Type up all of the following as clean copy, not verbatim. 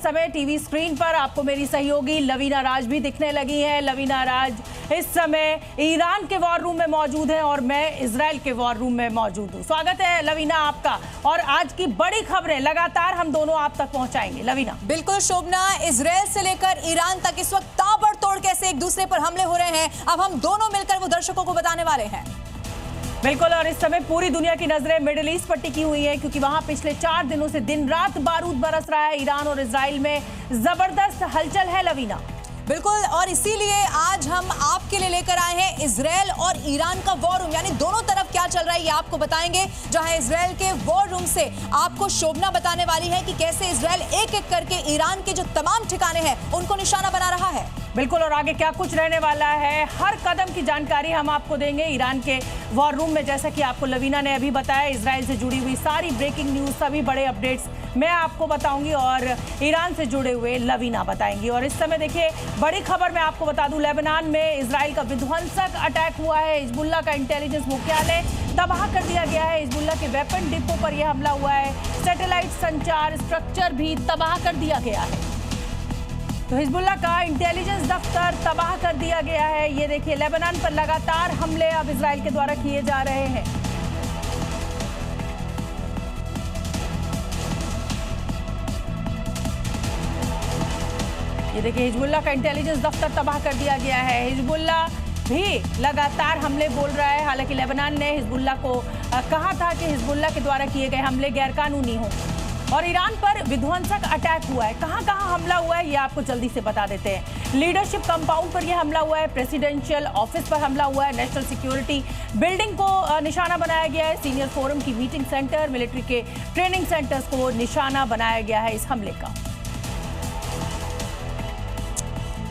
समय TV screen पर आपको मेरी सहयोगी लवीना राज भी दिखने लगी हैं। लवीना राज इस समय ईरान के वॉर रूम में मौजूद है और मैं इजराइल के वॉर रूम में मौजूद हूं। स्वागत है लवीना आपका, और आज की बड़ी खबरें लगातार हम दोनों आप तक पहुंचाएंगे। लवीना। बिल्कुल शोभना, इजराइल से लेकर ईरान तक इस वक्त ताबड़तोड़ कैसे एक दूसरे पर हमले हो रहे हैं, अब हम दोनों मिलकर वो दर्शकों को बताने वाले हैं। बिल्कुल, और इस समय पूरी दुनिया की नजरें मिडिल ईस्ट पर टिकी हुई है, क्योंकि वहां पिछले 4 दिनों से दिन रात बारूद बरस रहा है। ईरान और इजराइल में जबरदस्त हलचल है लवीना। बिल्कुल, और इसीलिए आज हम आपके लिए लेकर आए हैं इजराइल और ईरान का वॉर रूम, यानी दोनों तरफ क्या चल रहा है ये आपको बताएंगे। जहां इजराइल के वॉर रूम से आपको शोभना बताने वाली है कि कैसे इजराइल एक एक करके ईरान के जो तमाम ठिकाने हैं उनको निशाना बना रहा है। बिल्कुल, और आगे क्या कुछ रहने वाला है, हर कदम की जानकारी हम आपको देंगे ईरान के वॉर रूम में। जैसा कि आपको लवीना ने अभी बताया, इजराइल से जुड़ी हुई सारी ब्रेकिंग न्यूज, सभी बड़े अपडेट्स मैं आपको बताऊंगी और ईरान से जुड़े हुए लवीना बताएंगी। और इस समय देखिए बड़ी खबर मैं आपको बता दूं, लेबनान में इजराइल का विध्वंसक अटैक हुआ है। हिजबुल्लाह का इंटेलिजेंस मुख्यालय तबाह कर दिया गया है। हिजबुल्लाह के वेपन डिपो पर यह हमला हुआ है। सैटेलाइट संचार स्ट्रक्चर भी तबाह कर दिया गया है। तो हिजबुल्लाह का इंटेलिजेंस दफ्तर तबाह कर दिया गया है। ये देखिए, लेबनान पर लगातार हमले अब इजराइल के द्वारा किए जा रहे हैं। ये देखिए, हिजबुल्लाह का इंटेलिजेंस दफ्तर तबाह कर दिया गया है। हिजबुल्लाह भी लगातार हमले बोल रहा है। हालांकि लेबनान ने हिजबुल्लाह को कहा था कि हिजबुल्लाह के द्वारा किए गए हमले गैरकानूनी हों। और ईरान पर विध्वंसक अटैक हुआ है। कहां कहां हमला हुआ है ये आपको जल्दी से बता देते हैं। लीडरशिप कंपाउंड पर यह हमला हुआ है, प्रेसिडेंशियल ऑफिस पर हमला हुआ है, नेशनल सिक्योरिटी बिल्डिंग को निशाना बनाया गया है, सीनियर फोरम की मीटिंग सेंटर, मिलिट्री के ट्रेनिंग सेंटर्स को निशाना बनाया गया है इस हमले का।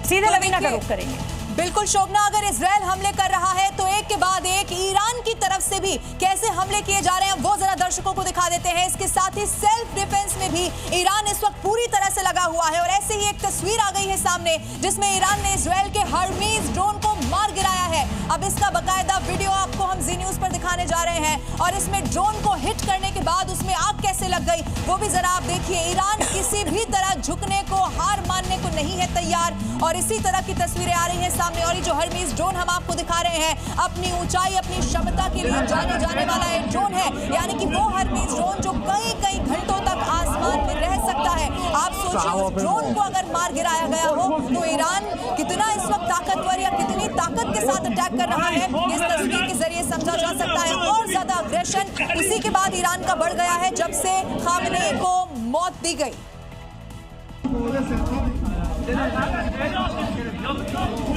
सीधे लवीना का रुख करेंगे। बिल्कुल शोभना, अगर इजराइल हमले कर रहा है तो एक के बाद एक ईरान की तरफ से भी कैसे हमले किए जा रहे हैं वो जरा दर्शकों को दिखा देते हैं। इसके साथ ही सेल्फ डिफेंस में भी ईरान इस वक्त पूरी तरह से लगा हुआ है। और ऐसे ही एक तस्वीर आ गई है सामने, जिसमें ईरान ने इजराइल के हर्मीज ड्रोन को मार गिराया है। अब इसका बाकायदा वीडियो आपको हम जी न्यूज पर दिखाने जा रहे हैं, और इसमें ड्रोन को हिट करने के बाद उसमें आग कैसे लग गई वो भी जरा आप देखिए। ईरान किसी भी तरह झुकने को, हार मानने को नहीं है तैयार, और इसी तरह की तस्वीरें आ रही है सामने। और ये जो हर्मीज ड्रोन हम आपको दिखा रहे हैं, अपनी ऊंचाई, अपनी क्षमता के लिए जाने जाने वाला एक ड्रोन है, यानी कि वो हर्मीज ड्रोन जो कई कई घंटों तक आसमान में रह सकता है। आप सोचिए, उस ड्रोन को अगर मार गिराया गया हो तो ईरान कितना इस वक्त ताकतवर या कितनी ताकत के साथ अटैक कर रहा है, इस तस्वीर के जरिए समझा जा सकता है। और ज्यादा अग्रेशन उसी के बाद ईरान का बढ़ गया है जब से खामेनेई को मौत दी गई।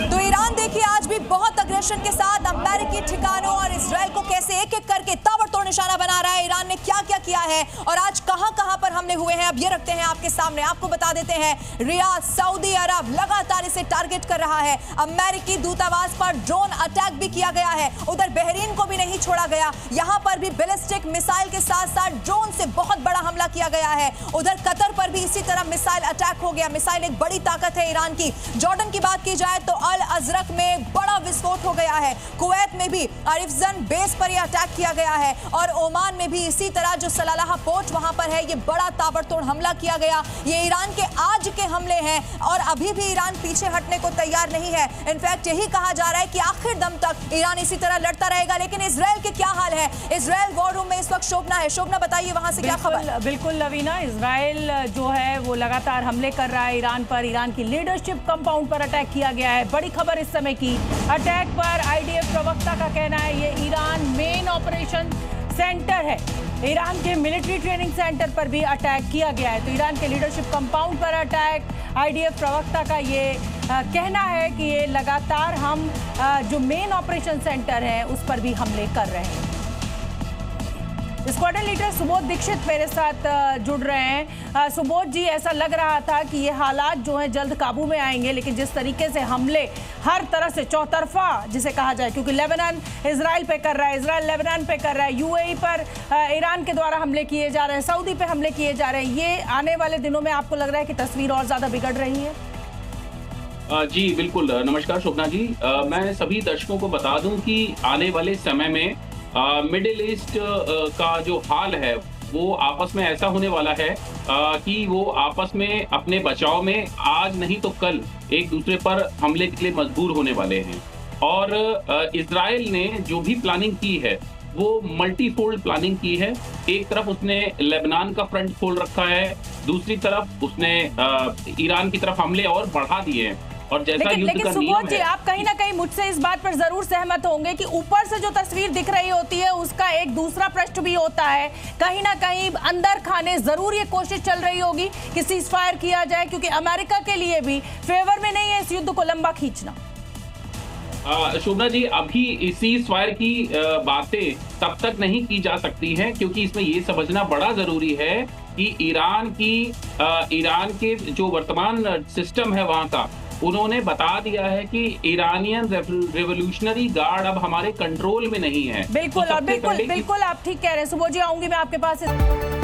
तो ईरान देखिए आज भी बहुत अग्रेशन के साथ अमेरिकी ठिकानों और इजराइल को कैसे एक एक करके ताबड़तोड़ निशाना बना रहा है। ईरान ने क्या क्या किया है और आज कहां कहां पर हमले हुए हैं, अब ये रखते हैं आपके सामने, आपको बता देते हैं। रियाद, सऊदी अरब लगातार इसे टारगेट कर रहा है। अमेरिकी दूतावास पर ड्रोन अटैक भी किया गया है। उधर बहरीन को भी नहीं छोड़ा गया, यहां पर भी बैलिस्टिक मिसाइल के साथ साथ ड्रोन से बहुत बड़ा हमला किया गया है। उधर कतर पर भी इसी तरह मिसाइल अटैक हो गया। मिसाइल एक बड़ी ताकत है ईरान की। जॉर्डन की बात की जाए तो अल अजरक में बड़ा विस्फोट हो गया है। कुवैत में भी अरिफजन बेस पर यह अटैक किया गया है, और ओमान में भी इसी तरह जो सलालाह पोर्ट वहां पर है, ये बड़ा ताबड़तोड़ हमला किया गया। ये ईरान के आज के हमले हैं और अभी भी ईरान पीछे हटने को तैयार नहीं है। इनफैक्ट यही कहा जा रहा है कि आखिर दम तक ईरान इसी तरह लड़ता रहेगा। लेकिन इजराइल के क्या हाल है? इजराइल वॉर रूम में इस वक्त शोभना है। शोभना बताइए वहां से क्या खबर? बिल्कुल लवीना, इजराइल जो है वो लगातार हमले कर रहा है ईरान पर। ईरान की लीडरशिप कंपाउंड पर अटैक किया गया है। बड़ी खबर इस समय की, अटैक पर आईडीएफ प्रवक्ता का कहना है ये ईरान मेन ऑपरेशन सेंटर है। ईरान के मिलिट्री ट्रेनिंग सेंटर पर भी अटैक किया गया है। तो ईरान के लीडरशिप कंपाउंड पर अटैक, आईडीएफ प्रवक्ता का ये कहना है कि ये लगातार हम जो मेन ऑपरेशन सेंटर है उस पर भी हमले कर रहे हैं। स्क्वाड्रन लीडर सुबोध दीक्षित मेरे साथ जुड़ रहे हैं। सुबोध जी, ऐसा लग रहा था कि ये हालात जो हैं जल्द काबू में आएंगे, लेकिन जिस तरीके से हमले हर तरह से चौतरफा जिसे कहा जाए, क्योंकि लेबनान इजराइल पे कर रहा है, इजराइल लेबनान पे कर रहा है, यूएई पर ईरान के द्वारा हमले किए जा रहे हैं, सऊदी पे हमले किए जा रहे हैं, ये आने वाले दिनों में आपको लग रहा है कि तस्वीर और ज्यादा बिगड़ रही है? जी बिल्कुल, नमस्कार शोभना जी। मैं सभी दर्शकों को बता दूं कि आने वाले समय में मिडिल ईस्ट का जो हाल है वो आपस में ऐसा होने वाला है कि वो आपस में अपने बचाव में आज नहीं तो कल एक दूसरे पर हमले के लिए मजबूर होने वाले हैं। और इजराइल ने जो भी प्लानिंग की है वो मल्टीफोल्ड प्लानिंग की है। एक तरफ उसने लेबनान का फ्रंट खोल रखा है, दूसरी तरफ उसने ईरान की तरफ हमले और बढ़ा दिए हैं। और जैसा लेकिन सुबोध जी, आप कहीं ना कहीं मुझसे इस बात पर जरूर सहमत होंगे कि ऊपर से जो तस्वीर दिख रही होती है उसका एक दूसरा पृष्ठ भी होता है। कहीं ना कहीं अंदर खाने जरूर ये कोशिश चल रही होगी कि सीज फायर किया जाए, क्योंकि अमेरिका के लिए भी फेवर में नहीं है इस युद्ध को लंबा खींचना। शोभना जी, अभी सीज फायर की बातें तब तक नहीं की जा सकती हैं, क्योंकि इसमें ये समझना बड़ा जरूरी है कि ईरान के जो वर्तमान सिस्टम है वहां का, उन्होंने बता दिया है कि ईरानियन रेवोल्यूशनरी गार्ड अब हमारे कंट्रोल में नहीं है। बिल्कुल, और बिल्कुल आप ठीक कह रहे हैं सुबोध जी, आऊंगी मैं आपके पास।